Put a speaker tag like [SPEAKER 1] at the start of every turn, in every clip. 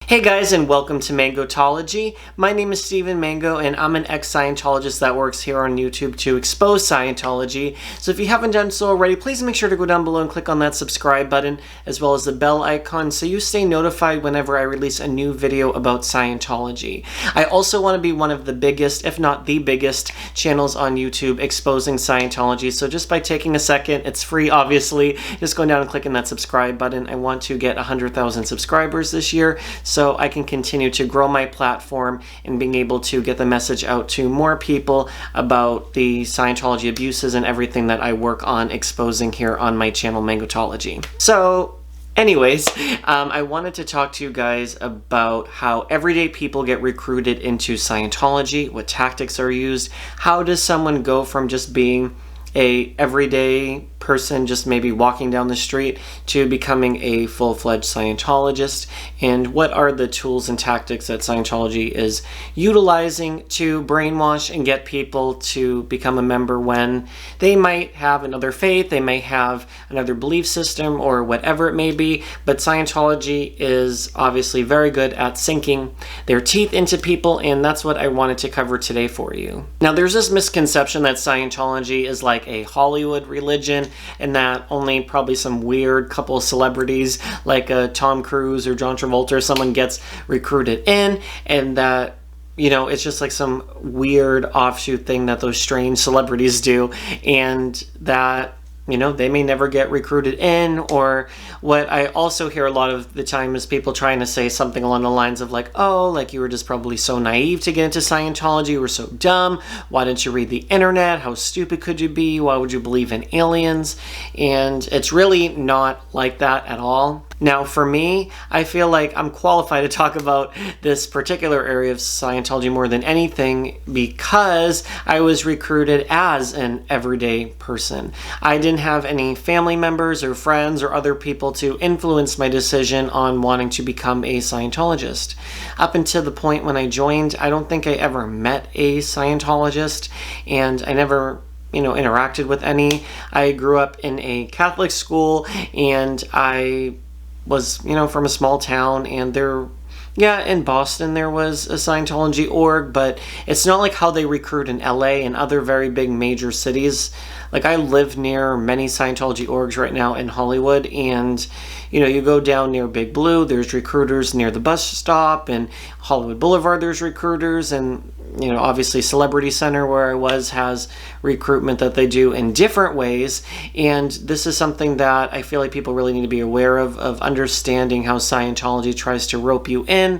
[SPEAKER 1] Hey guys, and welcome to Mangotology. My name is Steven Mango, and I'm an ex-Scientologist that works here on YouTube to expose Scientology. So if you haven't done so already, please make sure to go down below and click on that subscribe button, as well as the bell icon, so you stay notified whenever I release a new video about Scientology. I also want to be one of the biggest, if not the biggest, channels on YouTube exposing Scientology. So just by taking a second, it's free obviously, just going down and clicking that subscribe button. I want to get 100,000 subscribers this year, so I can continue to grow my platform and being able to get the message out to more people about the Scientology abuses and everything that I work on exposing here on my channel, Mangotology. So anyways, I wanted to talk to you guys about how everyday people get recruited into Scientology, what tactics are used, how does someone go from just being a everyday person just maybe walking down the street to becoming a full-fledged Scientologist, and what are the tools and tactics that Scientology is utilizing to brainwash and get people to become a member when they might have another faith, they may have another belief system, or whatever it may be. But Scientology is obviously very good at sinking their teeth into people, and that's what I wanted to cover today for you. Now, there's this misconception that Scientology is like a Hollywood religion, and that only probably some weird couple of celebrities like Tom Cruise or John Travolta or someone gets recruited in, and that, you know, it's just like some weird offshoot thing that those strange celebrities do, and that, you know, they may never get recruited in. Or what I also hear a lot of the time is people trying to say something along the lines of like, oh, like you were just probably so naive to get into Scientology, you were so dumb, why didn't you read the internet, how stupid could you be, why would you believe in aliens? And it's really not like that at all. Now, for me, I feel like I'm qualified to talk about this particular area of Scientology more than anything because I was recruited as an everyday person. I didn't have any family members or friends or other people to influence my decision on wanting to become a Scientologist. Up until the point when I joined, I don't think I ever met a Scientologist, and I never interacted with any. I grew up in a Catholic school, and I was, from a small town, and in Boston there was a Scientology org, but it's not like how they recruit in LA and other very big major cities. Like, I live near many Scientology orgs right now in Hollywood, and you go down near Big Blue, there's recruiters near the bus stop, and Hollywood Boulevard there's recruiters, and obviously Celebrity Center where I was has recruitment that they do in different ways. And this is something that I feel like people really need to be aware of understanding how Scientology tries to rope you in,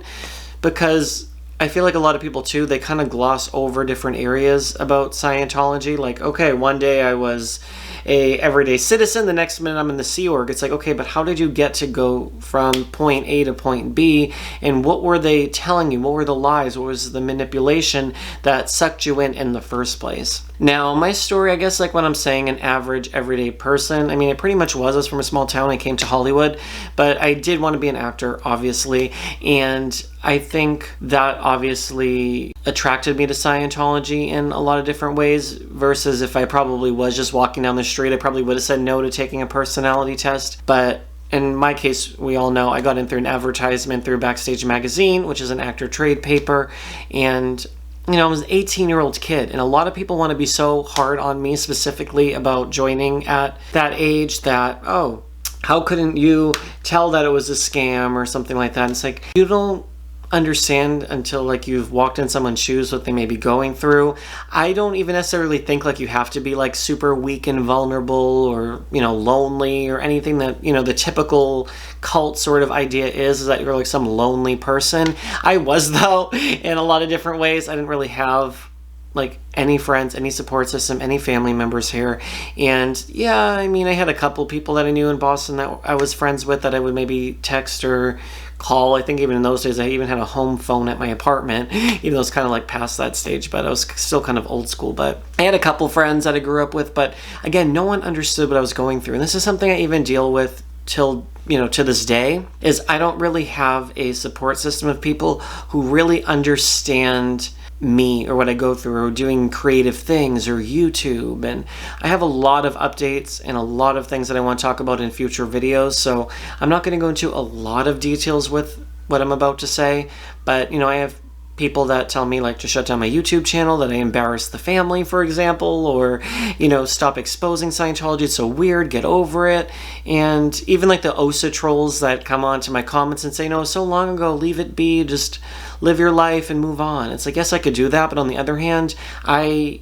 [SPEAKER 1] because I feel like a lot of people too, they kind of gloss over different areas about Scientology. Like, okay, one day I was a everyday citizen, the next minute I'm in the Sea Org. It's like, okay, but how did you get to go from point A to point B, and what were they telling you? What were the lies? What was the manipulation that sucked you in the first place? Now, my story, I guess, like when I'm saying an average everyday person, I mean, it pretty much was. I was from a small town. I came to Hollywood, but I did want to be an actor, obviously, and I think that obviously attracted me to Scientology in a lot of different ways, versus if I probably was just walking down the street, I probably would have said no to taking a personality test. But in my case, we all know I got in through an advertisement through Backstage Magazine, which is an actor trade paper, and I was an 18-year-old kid, and a lot of people want to be so hard on me specifically about joining at that age that, oh, how couldn't you tell that it was a scam or something like that? And it's like, you don't understand until like you've walked in someone's shoes what they may be going through. I don't even necessarily think like you have to be like super weak and vulnerable or lonely or anything that the typical cult sort of idea is that you're like some lonely person. I was, though, in a lot of different ways. I didn't really have like any friends, any support system, any family members here. And yeah, I mean, I had a couple people that I knew in Boston that I was friends with that I would maybe text or call. I think even in those days I even had a home phone at my apartment, even though it's kind of like past that stage, but I was still kind of old school. But I had a couple friends that I grew up with, but again, no one understood what I was going through. And this is something I even deal with till to this day, is I don't really have a support system of people who really understand me or what I go through, or doing creative things, or YouTube. And I have a lot of updates and a lot of things that I want to talk about in future videos, so I'm not going to go into a lot of details with what I'm about to say, but you know, I have people that tell me like to shut down my YouTube channel, that I embarrass the family, for example, or, you know, stop exposing Scientology, it's so weird, get over it. And even like the OSA trolls that come on to my comments and say, no, so long ago, leave it be, just live your life and move on. It's like, yes, I could do that, but on the other hand, I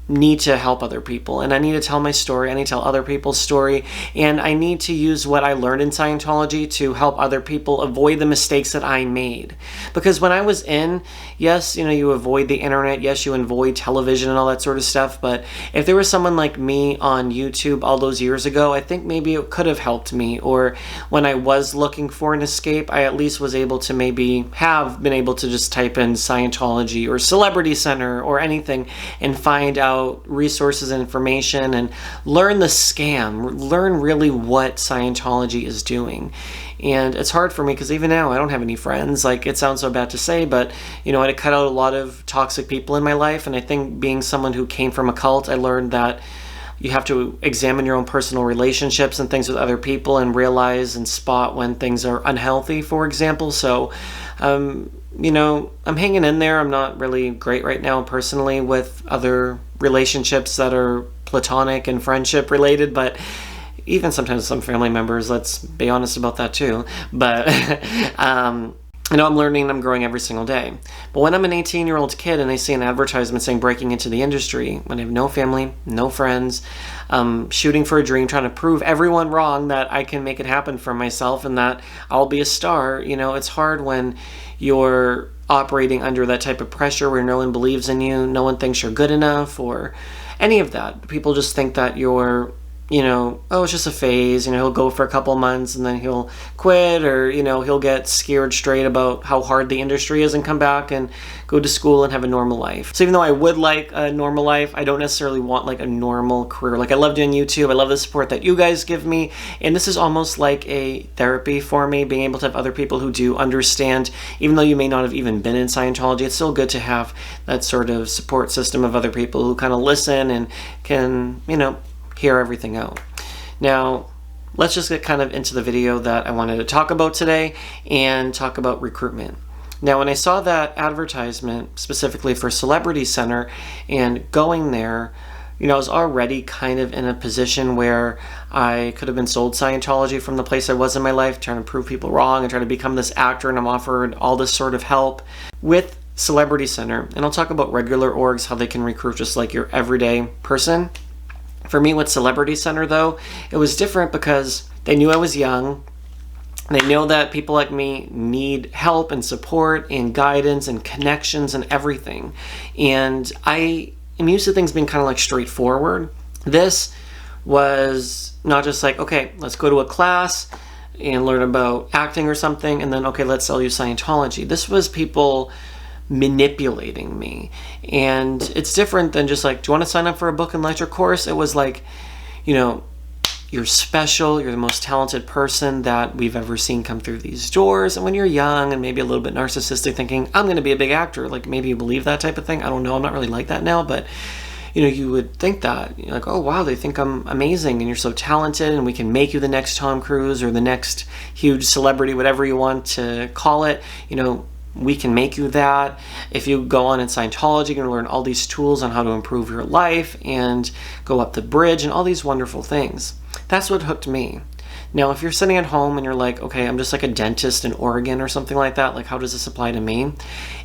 [SPEAKER 1] need to help other people, and I need to tell my story, I need to tell other people's story, and I need to use what I learned in Scientology to help other people avoid the mistakes that I made. Because when I was in, yes, you know, you avoid the internet, yes, you avoid television and all that sort of stuff, but if there was someone like me on YouTube all those years ago, I think maybe it could have helped me, or when I was looking for an escape, I at least was able to maybe have been able to just type in Scientology or Celebrity Center or anything and find out resources and information and learn the scam, learn really what Scientology is doing. And it's hard for me because even now I don't have any friends. Like, it sounds so bad to say, but you know, I had to cut out a lot of toxic people in my life, and I think being someone who came from a cult, I learned that you have to examine your own personal relationships and things with other people and realize and spot when things are unhealthy, for example. So you know, I'm hanging in there. I'm not really great right now personally with other relationships that are platonic and friendship related, but even sometimes some family members, let's be honest about that too. But I know I'm learning and I'm growing every single day. But when I'm an 18-year-old kid and I see an advertisement saying breaking into the industry, when I have no family, no friends, shooting for a dream, trying to prove everyone wrong that I can make it happen for myself and that I'll be a star, you know, it's hard when you're operating under that type of pressure where no one believes in you, no one thinks you're good enough or any of that. People just think that you're, you know, oh, it's just a phase, you know, he'll go for a couple months and then he'll quit, or, you know, he'll get scared straight about how hard the industry is and come back and go to school and have a normal life. So even though I would like a normal life, I don't necessarily want like a normal career. Like, I love doing YouTube, I love the support that you guys give me, and this is almost like a therapy for me, being able to have other people who do understand. Even though you may not have even been in Scientology, it's still good to have that sort of support system of other people who kind of listen and can, you know, hear everything out. Now, let's just get kind of into the video that I wanted to talk about today and talk about recruitment. Now, when I saw that advertisement specifically for Celebrity Center and going there, you know, I was already kind of in a position where I could have been sold Scientology from the place I was in my life, trying to prove people wrong and trying to become this actor, and I'm offered all this sort of help with Celebrity Center. And I'll talk about regular orgs, how they can recruit just like your everyday person. For me with Celebrity Center though, it was different because they knew I was young. They know that people like me need help and support and guidance and connections and everything. And I am used to things being kind of like straightforward. This was not just like, okay, let's go to a class and learn about acting or something, and then, okay, let's sell you Scientology. This was people manipulating me. And it's different than just like, do you want to sign up for a book and lecture course? It was like, you know, you're special, you're the most talented person that we've ever seen come through these doors. And when you're young and maybe a little bit narcissistic, thinking, I'm going to be a big actor, like maybe you believe that type of thing. I don't know, I'm not really like that now, but you know, you would think that. You're like, oh wow, they think I'm amazing and you're so talented and we can make you the next Tom Cruise or the next huge celebrity, whatever you want to call it. You know, we can make you that. If you go on in Scientology, you're going to learn all these tools on how to improve your life and go up the bridge and all these wonderful things. That's what hooked me. Now, if you're sitting at home and you're like, okay, I'm just like a dentist in Oregon or something like that, like how does this apply to me?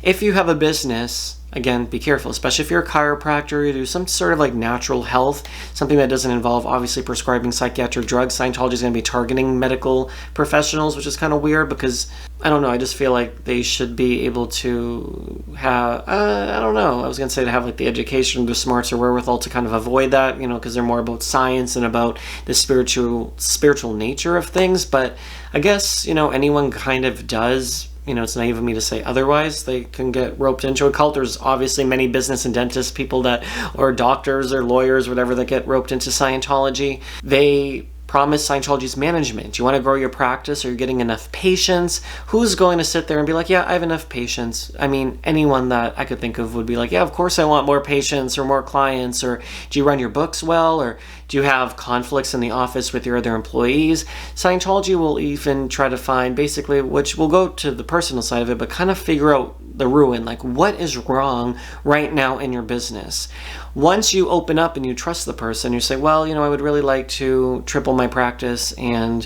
[SPEAKER 1] If you have a business, again, be careful, especially if you're a chiropractor, you do some sort of like natural health, something that doesn't involve obviously prescribing psychiatric drugs. Scientology is going to be targeting medical professionals, which is kind of weird because, I don't know, I just feel like they should be able to have, I don't know, I was going to say to have like the education, the smarts or wherewithal to kind of avoid that, you know, because they're more about science and about the spiritual nature of things. But I guess, you know, anyone kind of does. You know, it's naive of me to say otherwise. They can get roped into a cult. There's obviously many business and dentist people that, or doctors or lawyers, whatever, that get roped into Scientology. They promise Scientology's management? Do you want to grow your practice? Are you getting enough patients? Who's going to sit there and be like, yeah, I have enough patients? I mean, anyone that I could think of would be like, yeah, of course I want more patients or more clients. Or do you run your books well? Or do you have conflicts in the office with your other employees? Scientology will even try to find basically, which will go to the personal side of it, but kind of figure out the ruin, like what is wrong right now in your business. Once you open up and you trust the person, you say, well, I would really like to triple my practice and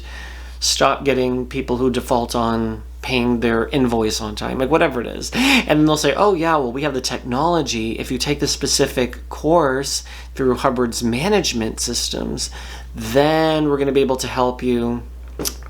[SPEAKER 1] stop getting people who default on paying their invoice on time, like whatever it is. And then they'll say, oh yeah, well, we have the technology. If you take the specific course through Hubbard's management systems, then we're going to be able to help you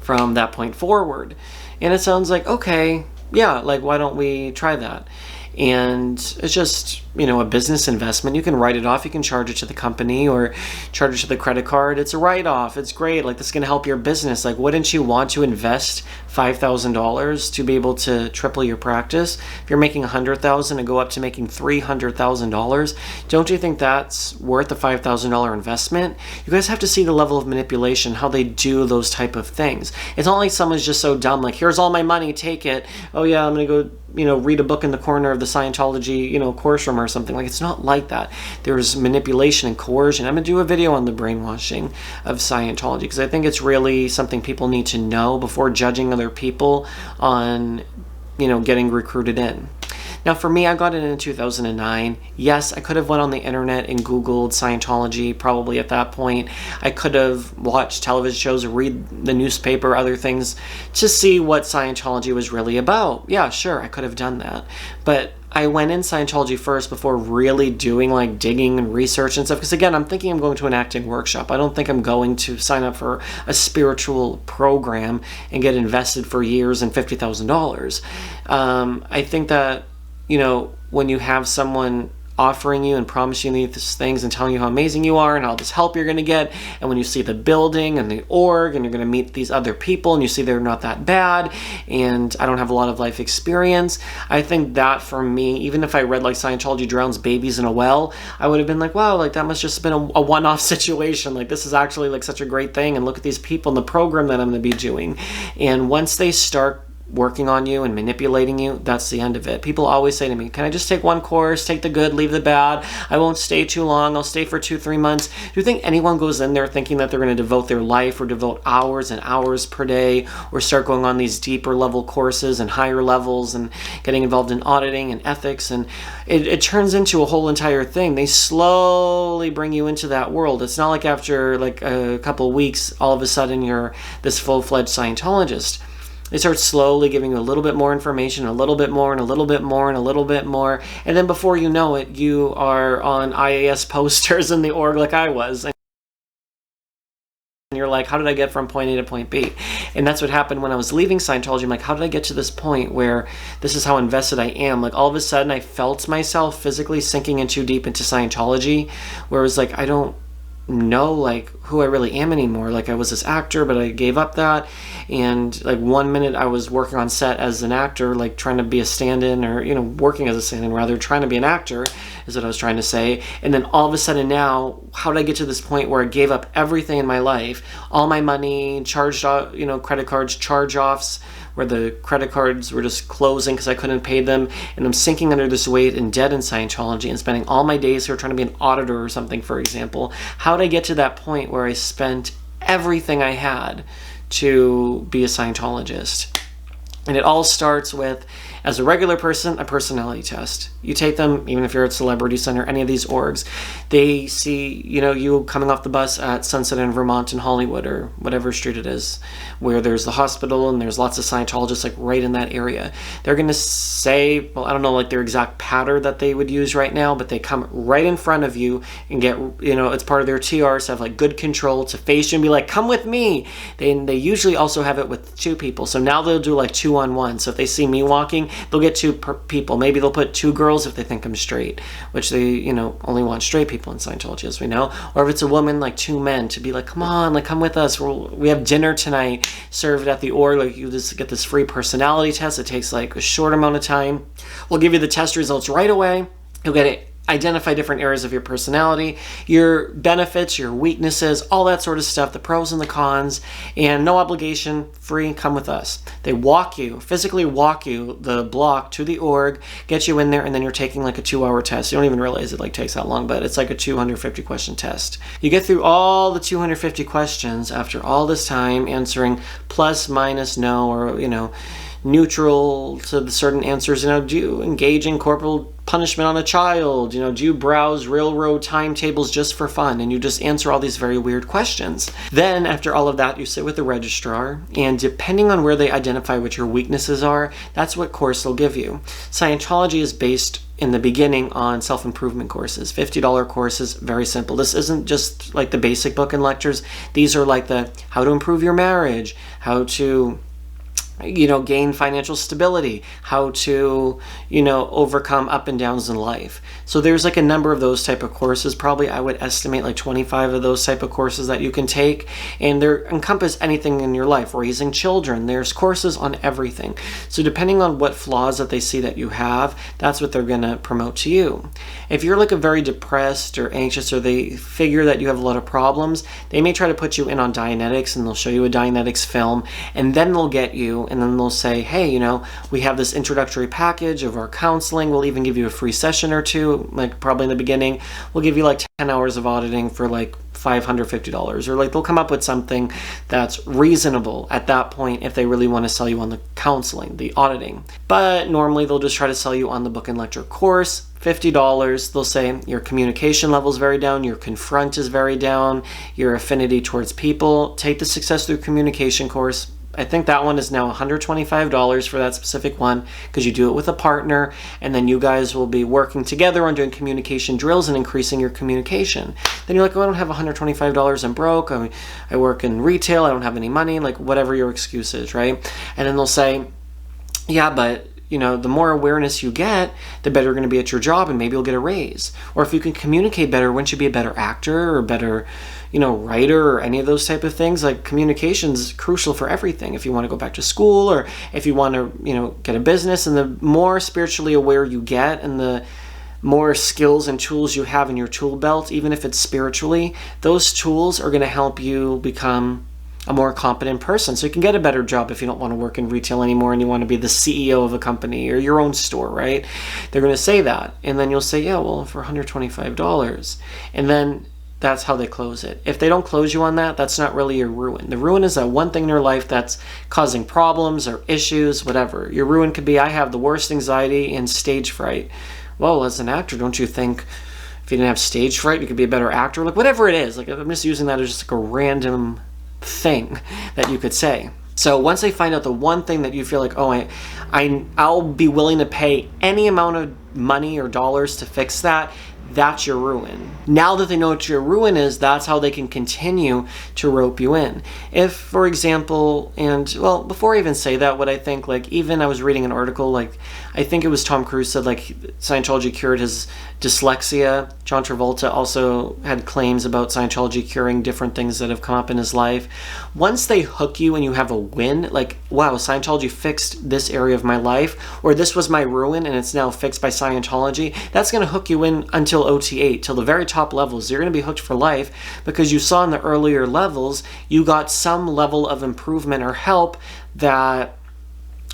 [SPEAKER 1] from that point forward. And it sounds like, okay, yeah, like why don't we try that? And it's just, a business investment. You can write it off. You can charge it to the company or charge it to the credit card. It's a write-off. It's great. Like, this is going to help your business. Like, wouldn't you want to invest $5,000 to be able to triple your practice? If you're making $100,000 and go up to making $300,000, don't you think that's worth the $5,000 investment? You guys have to see the level of manipulation, how they do those type of things. It's not like someone's just so dumb, like, here's all my money, take it. Oh yeah, I'm going to go read a book in the corner of the Scientology, course room or something. Like, it's not like that. There's manipulation and coercion. I'm going to do a video on the brainwashing of Scientology because I think it's really something people need to know before judging other people on, getting recruited in. Now, for me, I got it in 2009. Yes, I could have went on the internet and Googled Scientology probably at that point. I could have watched television shows or read the newspaper, other things to see what Scientology was really about. Yeah, sure, I could have done that. But I went in Scientology first before really doing like digging and research and stuff. Because again, I'm thinking I'm going to an acting workshop. I don't think I'm going to sign up for a spiritual program and get invested for years and $50,000. I think that, when you have someone offering you and promising you these things and telling you how amazing you are and all this help you're going to get, and when you see the building and the org and you're going to meet these other people and you see they're not that bad and I don't have a lot of life experience, I think that for me, even if I read like Scientology drowns babies in a well, I would have been like, wow, like that must just have been a one-off situation. Like, this is actually like such a great thing, and look at these people in the program that I'm going to be doing. And once they start working on you and manipulating you, that's the end of it. People always say to me, can I just take one course, take the good, leave the bad? I won't stay too long. I'll stay for 2-3 months. Do you think anyone goes in there thinking that they're going to devote their life or devote hours and hours per day or start going on these deeper level courses and higher levels and getting involved in auditing and ethics? And it turns into a whole entire thing. They slowly bring you into that world. It's not like after like a couple of weeks, all of a sudden you're this full-fledged Scientologist. They start slowly giving you a little bit more information, a little bit more, and a little bit more, and a little bit more. And then before you know it, you are on IAS posters in the org like I was. And you're like, how did I get from point A to point B? And that's what happened when I was leaving Scientology. I'm like, how did I get to this point where this is how invested I am? Like, all of a sudden, I felt myself physically sinking in too deep into Scientology, where it was like, I don't know like who I really am anymore. Like, I was this actor, but I gave up that. And like one minute I was working on set as an actor, like trying to be a stand-in, or working as a stand-in rather, trying to be an actor is what I was trying to say. And then all of a sudden now, how did I get to this point where I gave up everything in my life, all my money, charged off, credit cards, charge-offs, where the credit cards were just closing because I couldn't pay them, and I'm sinking under this weight and debt in Scientology and spending all my days here trying to be an auditor or something, for example. How did I get to that point where I spent everything I had to be a Scientologist? And it all starts with, as a regular person, a personality test. You take them, even if you're at Celebrity Center, any of these orgs, they see, you coming off the bus at Sunset in Vermont in Hollywood, or whatever street it is, where there's the hospital and there's lots of Scientologists like right in that area. They're going to say, well, I don't know like their exact pattern that they would use right now, but they come right in front of you and get, it's part of their TRs to have like good control, to face you and be like, come with me. They usually also have it with 2 people. So now they'll do like 2-on-1. So if they see me walking, they'll get 2 people. Maybe they'll put 2 girls if they think I'm straight, which they, only want straight people in Scientology, as we know. Or if it's a woman, like 2 men, to be like, come on, like come with us. We have dinner tonight served at the org. Like, you just get this free personality test. It takes like a short amount of time. We'll give you the test results right away. You'll get it identify different areas of your personality, your benefits, your weaknesses, all that sort of stuff, the pros and the cons, and no obligation, free, come with us. They walk you, physically walk you the block to the org, get you in there, and then you're taking like a 2-hour test. You don't even realize it like takes that long, but it's like a 250 question test. You get through all the 250 questions after all this time answering plus, minus, no, or, neutral to the certain answers. Do you engage in corporal punishment on a child? Do you browse railroad timetables just for fun? And you just answer all these very weird questions. Then after all of that, you sit with the registrar, and depending on where they identify what your weaknesses are, that's what course they'll give you. Scientology is based in the beginning on self-improvement courses, $50 courses, very simple. This isn't just like the basic book and lectures. These are like the how to improve your marriage, how to gain financial stability, how to, overcome up and downs in life. So there's like a number of those type of courses. Probably I would estimate like 25 of those type of courses that you can take, and they encompass anything in your life. Raising children, there's courses on everything. So depending on what flaws that they see that you have, that's what they're going to promote to you. If you're like a very depressed or anxious, or they figure that you have a lot of problems, they may try to put you in on Dianetics, and they'll show you a Dianetics film, and then they'll get you, and then they'll say, hey, we have this introductory package of our counseling. We'll even give you a free session or two, like probably in the beginning. We'll give you like 10 hours of auditing for like $550, or like they'll come up with something that's reasonable at that point if they really want to sell you on the counseling, the auditing. But normally they'll just try to sell you on the book and lecture course, $50. They'll say your communication level is very down, your confront is very down, your affinity towards people. Take the Success Through Communication course. I think that one is now $125 for that specific one, because you do it with a partner, and then you guys will be working together on doing communication drills and increasing your communication. Then you're like, I don't have $125, I'm broke, I work in retail, I don't have any money, like whatever your excuse is, right? And then they'll say, yeah, but the more awareness you get, the better you're going to be at your job, and maybe you'll get a raise. Or if you can communicate better, wouldn't you be a better actor or better, writer or any of those type of things? Like communication's crucial for everything. If you want to go back to school, or if you want to, get a business, and the more spiritually aware you get, and the more skills and tools you have in your tool belt, even if it's spiritually, those tools are going to help you become a more competent person. So you can get a better job if you don't want to work in retail anymore and you want to be the CEO of a company or your own store, right? They're going to say that. And then you'll say, yeah, well, for $125. And then that's how they close it. If they don't close you on that, that's not really your ruin. The ruin is that one thing in your life that's causing problems or issues, whatever. Your ruin could be, I have the worst anxiety and stage fright. Well, as an actor, don't you think if you didn't have stage fright, you could be a better actor? Like whatever it is. Like I'm just using that as just like a random thing that you could say. So once they find out the one thing that you feel like, oh, I'll be willing to pay any amount of money or dollars to fix that, that's your ruin. Now that they know what your ruin is, that's how they can continue to rope you in. If, for example, before I even say that, what I think, even I was reading an article, I think it was Tom Cruise said, Scientology cured his dyslexia. John Travolta also had claims about Scientology curing different things that have come up in his life. Once they hook you and you have a win, wow, Scientology fixed this area of my life, or this was my ruin and it's now fixed by Scientology, that's going to hook you in until OT8, till the very top levels. You're going to be hooked for life because you saw in the earlier levels, you got some level of improvement or help that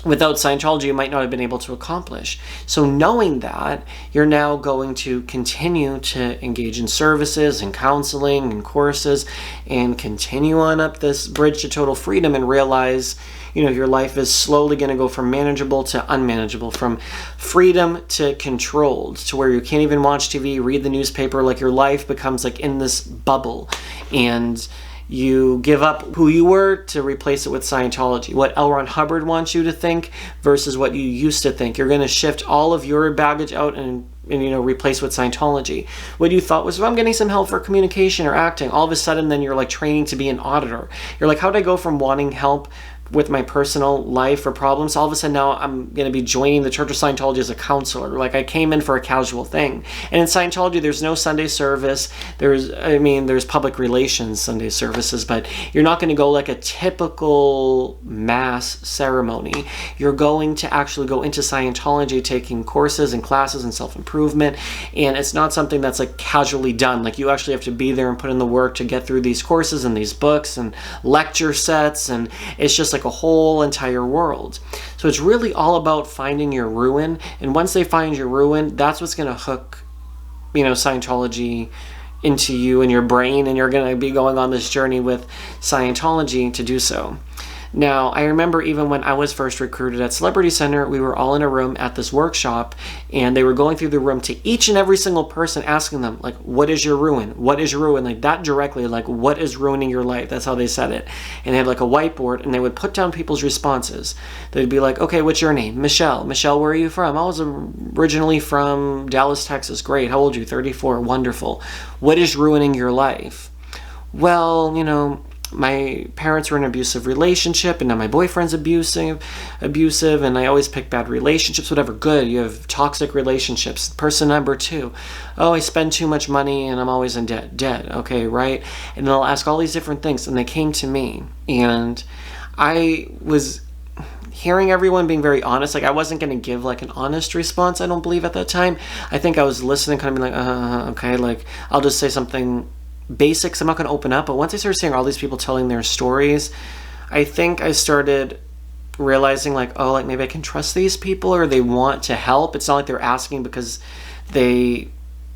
[SPEAKER 1] without Scientology you might not have been able to accomplish. So knowing that, you're now going to continue to engage in services and counseling and courses and continue on up this bridge to total freedom and realize, your life is slowly going to go from manageable to unmanageable, from freedom to controlled, to where you can't even watch TV, read the newspaper, your life becomes in this bubble, and you give up who you were to replace it with Scientology. What L. Ron Hubbard wants you to think versus what you used to think. You're going to shift all of your baggage out and replace with Scientology. What you thought was, well, I'm getting some help for communication or acting. All of a sudden, then you're training to be an auditor. You're like, how did I go from wanting help with my personal life or problems, all of a sudden now I'm going to be joining the Church of Scientology as a counselor. Like, I came in for a casual thing. And in Scientology, there's no Sunday service. There's public relations Sunday services, but you're not going to go like a typical mass ceremony. You're going to actually go into Scientology, taking courses and classes and self-improvement. And it's not something that's like casually done. Like, you actually have to be there and put in the work to get through these courses and these books and lecture sets, and it's just like a whole entire world. So it's really all about finding your ruin, and once they find your ruin, that's what's going to hook, Scientology into you and your brain, and you're going to be going on this journey with Scientology to do so. Now, I remember even when I was first recruited at Celebrity Center, we were all in a room at this workshop, and they were going through the room to each and every single person, asking them, like, what is your ruin? What is your ruin? Like, that directly, like, what is ruining your life? That's how they said it. And they had like a whiteboard, and they would put down people's responses. They'd be like, okay, what's your name? Michelle. Michelle, where are you from? I was originally from Dallas, Texas. Great. How old are you? 34. Wonderful. What is ruining your life? Well, my parents were in an abusive relationship, and now my boyfriend's abusive, and I always pick bad relationships, whatever. Good, you have toxic relationships. Person number 2, oh, I spend too much money and I'm always in debt. Dead, okay, right? And they'll ask all these different things, and they came to me, and I was hearing everyone being very honest. Like, I wasn't going to give like an honest response, I don't believe, at that time. I think I was listening, kind of being like, okay, like, I'll just say something basics. I'm not going to open up. But once I started seeing all these people telling their stories, I think I started realizing, like, oh, like, maybe I can trust these people, or they want to help. It's not like they're asking because they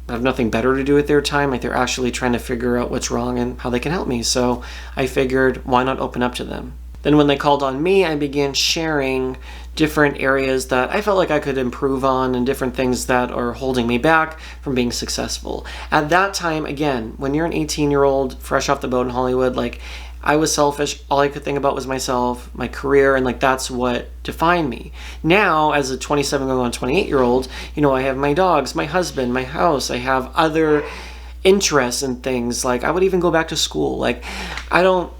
[SPEAKER 1] have nothing better to do with their time. Like, they're actually trying to figure out what's wrong and how they can help me. So I figured, why not open up to them? Then when they called on me, I began sharing different areas that I felt like I could improve on, and different things that are holding me back from being successful. At that time, again, when you're an 18-year-old fresh off the boat in Hollywood, like, I was selfish. All I could think about was myself, my career, and like, that's what defined me. Now, as a 27 going on 28-year-old, I have my dogs, my husband, my house. I have other interests and things. Like, I would even go back to school. Like, I don't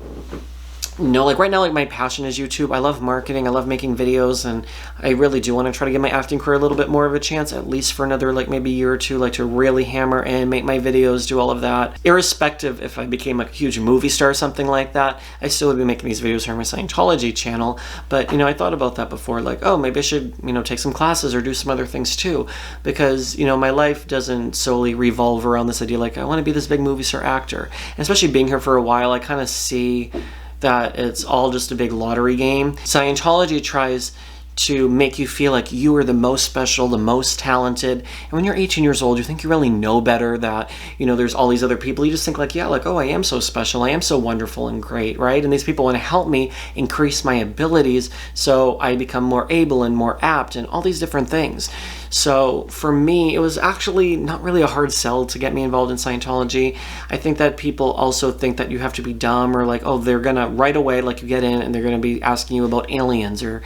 [SPEAKER 1] like, right now, like, my passion is YouTube. I love marketing. I love making videos, and I really do want to try to give my acting career a little bit more of a chance, at least for another, like, maybe year or two, like, to really hammer and make my videos, do all of that. Irrespective if I became like a huge movie star or something like that, I still would be making these videos here on my Scientology channel. But, I thought about that before, like, oh, maybe I should, take some classes or do some other things too, because, my life doesn't solely revolve around this idea, like, I want to be this big movie star actor. And especially being here for a while, I kind of see that it's all just a big lottery game. Scientology tries to make you feel like you are the most special, the most talented. And when you're 18 years old, you think you really know better, that, there's all these other people. You just think like, yeah, like, oh, I am so special. I am so wonderful and great, right? And these people want to help me increase my abilities so I become more able and more apt and all these different things. So for me, it was actually not really a hard sell to get me involved in Scientology. I think that people also think that you have to be dumb, or like, oh, they're gonna right away, like, you get in and they're gonna be asking you about aliens or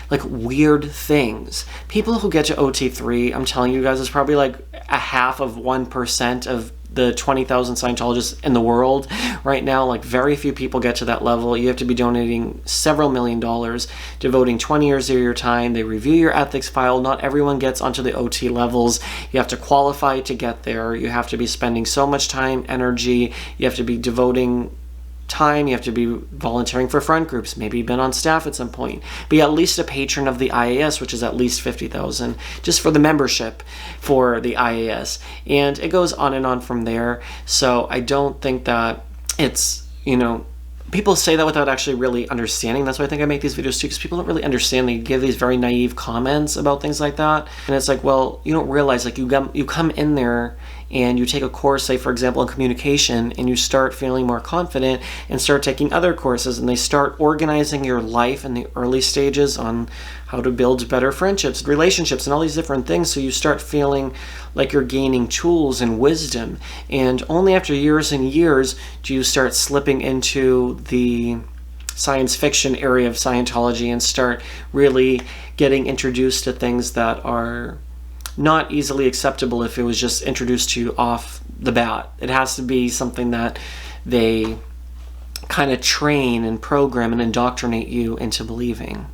[SPEAKER 1] like weird things. People who get to OT3, I'm telling you guys, is probably like a half of 1% of the 20,000 Scientologists in the world right now. Like, very few people get to that level. You have to be donating several $millions, devoting 20 years of your time. They review your ethics file. Not everyone gets onto the OT levels. You have to qualify to get there. You have to be spending so much time, energy. You have to be devoting time. You have to be volunteering for front groups. Maybe you've been on staff at some point. Be at least a patron of the IAS, which is at least $50,000 just for the membership for the IAS. And it goes on and on from there. So I don't think that it's, people say that without actually really understanding. That's why I think I make these videos too, because people don't really understand. They give these very naive comments about things like that. And it's like, well, you don't realize, like, you come in there and you take a course, say, for example, in communication, and you start feeling more confident and start taking other courses, and they start organizing your life in the early stages on how to build better friendships, relationships, and all these different things. So you start feeling like you're gaining tools and wisdom. And only after years and years do you start slipping into the science fiction area of Scientology and start really getting introduced to things that are not easily acceptable if it was just introduced to you off the bat. It has to be something that they kind of train and program and indoctrinate you into believing.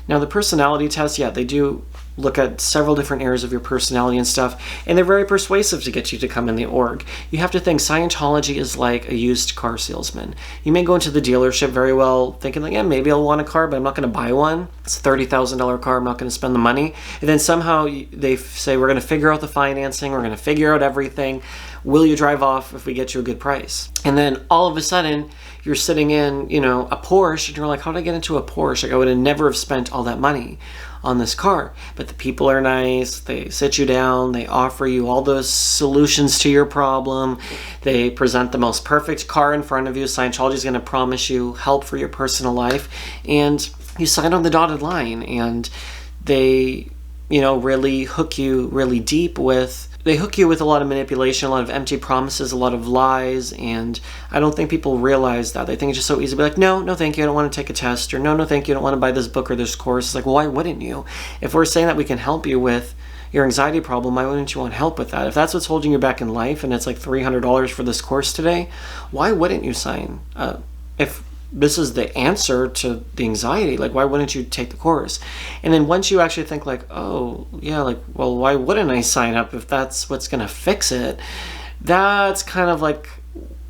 [SPEAKER 1] Now the personality test, yeah, they do look at several different areas of your personality and stuff, and they're very persuasive to get you to come in the org. You have to think Scientology is like a used car salesman. You may go into the dealership very well thinking like, yeah, maybe I'll want a car, but I'm not going to buy one. It's a $30,000 car, I'm not going to spend the money. And then somehow they say, we're going to figure out the financing, we're going to figure out everything. Will you drive off if we get you a good price? And then all of a sudden, you're sitting in, you know, a Porsche, and you're like, how did I get into a Porsche? Like, I would have never have spent all that money on this car. But the people are nice, they sit you down, they offer you all those solutions to your problem, they present the most perfect car in front of you. Scientology is going to promise you help for your personal life, and you sign on the dotted line, and they, you know, really hook you really deep with, they hook you with a lot of manipulation, a lot of empty promises, a lot of lies, and I don't think people realize that. They think it's just so easy to be like, no, no thank you, I don't want to take a test, or no, no thank you, I don't want to buy this book or this course. It's like, well, why wouldn't you? If we're saying that we can help you with your anxiety problem, why wouldn't you want help with that? If that's what's holding you back in life, and it's like $300 for this course today, why wouldn't you sign? If this is the answer to the anxiety, like, why wouldn't you take the course? And then once you actually think like, oh yeah, like, well, why wouldn't I sign up if that's what's gonna fix it? That's kind of like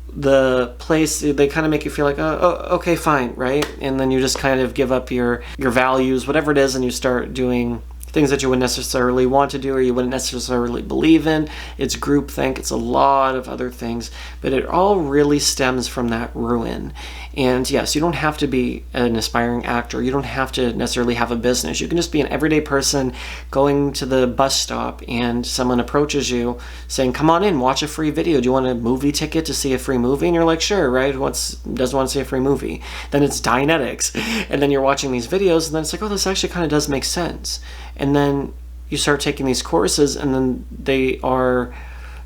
[SPEAKER 1] the place they kind of make you feel like, oh, okay, fine, right? And then you just kind of give up your values, whatever it is, and you start doing things that you wouldn't necessarily want to do or you wouldn't necessarily believe in. It's groupthink, it's a lot of other things, but it all really stems from that ruin. And yes, you don't have to be an aspiring actor, you don't have to necessarily have a business. You can just be an everyday person going to the bus stop and someone approaches you saying, come on in, watch a free video. Do you want a movie ticket to see a free movie? And you're like, sure, right? Who doesn't want to see a free movie? Then it's Dianetics. And then you're watching these videos and then it's like, oh, this actually kind of does make sense. And then you start taking these courses, and then they are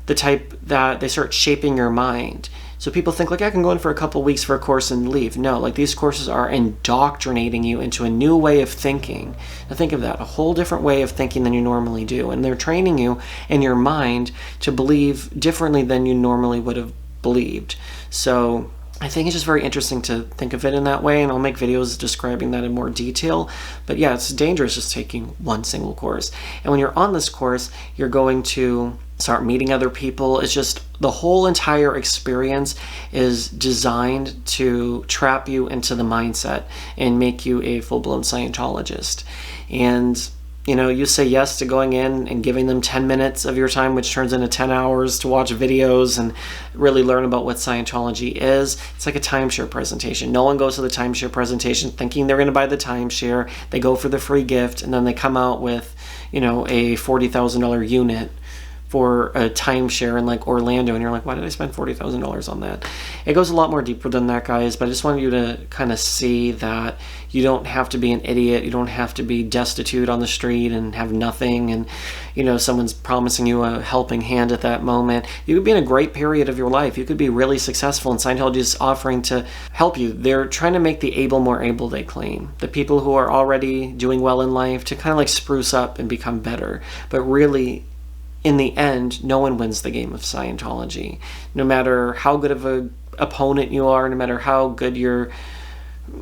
[SPEAKER 1] the type that they start shaping your mind. So people think like, I can go in for a couple weeks for a course and leave. No, like, these courses are indoctrinating you into a new way of thinking. Now think of that, a whole different way of thinking than you normally do. And they're training you in your mind to believe differently than you normally would have believed. So I think it's just very interesting to think of it in that way, and I'll make videos describing that in more detail. But yeah, it's dangerous just taking one single course. And when you're on this course, you're going to start meeting other people. It's just the whole entire experience is designed to trap you into the mindset and make you a full-blown Scientologist. And you know, you say yes to going in and giving them 10 minutes of your time, which turns into 10 hours to watch videos and really learn about what Scientology is. It's like a timeshare presentation. No one goes to the timeshare presentation thinking they're going to buy the timeshare. They go for the free gift, and then they come out with, you know, a $40,000 unit for a timeshare in like Orlando, and you're like, why did I spend $40,000 on that? It goes a lot more deeper than that, guys, but I just wanted you to kind of see that you don't have to be an idiot, you don't have to be destitute on the street and have nothing, and you know, someone's promising you a helping hand at that moment. You could be in a great period of your life, you could be really successful, and Scientology is offering to help you. They're trying to make the able more able, they claim. The people who are already doing well in life to kind of like spruce up and become better. But really, in the end, no one wins the game of Scientology. No matter how good of a opponent you are, no matter how good your,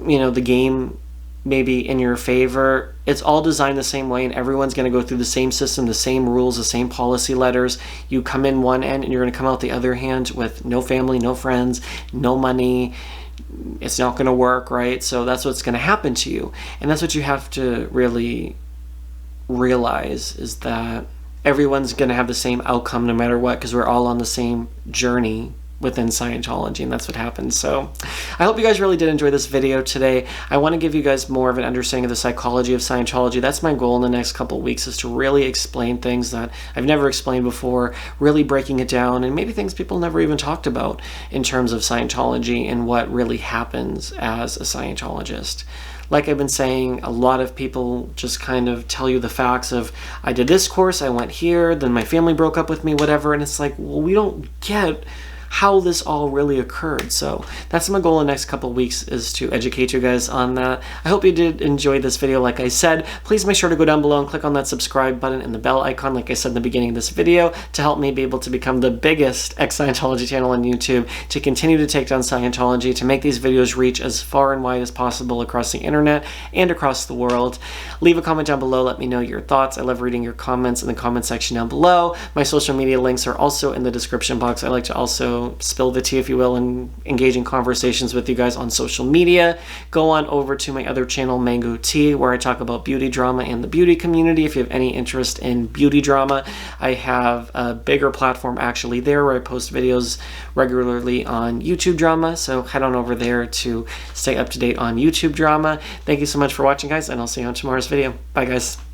[SPEAKER 1] you know, the game may be in your favor, it's all designed the same way, and everyone's going to go through the same system, the same rules, the same policy letters. You come in one end and you're going to come out the other hand with no family, no friends, no money. It's not going to work, right? So that's what's going to happen to you. And that's what you have to really realize, is that everyone's going to have the same outcome no matter what, because we're all on the same journey within Scientology, and that's what happens. So I hope you guys really did enjoy this video today. I want to give you guys more of an understanding of the psychology of Scientology. That's my goal in the next couple of weeks, is to really explain things that I've never explained before, really breaking it down, and maybe things people never even talked about in terms of Scientology and what really happens as a Scientologist. Like I've been saying, a lot of people just kind of tell you the facts of, I did this course, I went here, then my family broke up with me, whatever, and it's like, well, we don't get how this all really occurred. So that's my goal in the next couple of weeks, is to educate you guys on that. I hope you did enjoy this video. Like I said, please make sure to go down below and click on that subscribe button and the bell icon, like I said in the beginning of this video, to help me be able to become the biggest ex-Scientology channel on YouTube, to continue to take down Scientology, to make these videos reach as far and wide as possible across the internet and across the world. Leave a comment down below. Let me know your thoughts. I love reading your comments in the comment section down below. My social media links are also in the description box. I like to also spill the tea, if you will, and engage in conversations with you guys on social media. Go on over to my other channel, Mango Tea, where I talk about beauty drama and the beauty community. If you have any interest in beauty drama, I have a bigger platform actually there, where I post videos regularly on YouTube drama. So head on over there to stay up to date on YouTube drama. Thank you so much for watching, guys, and I'll see you on tomorrow's video. Bye, guys.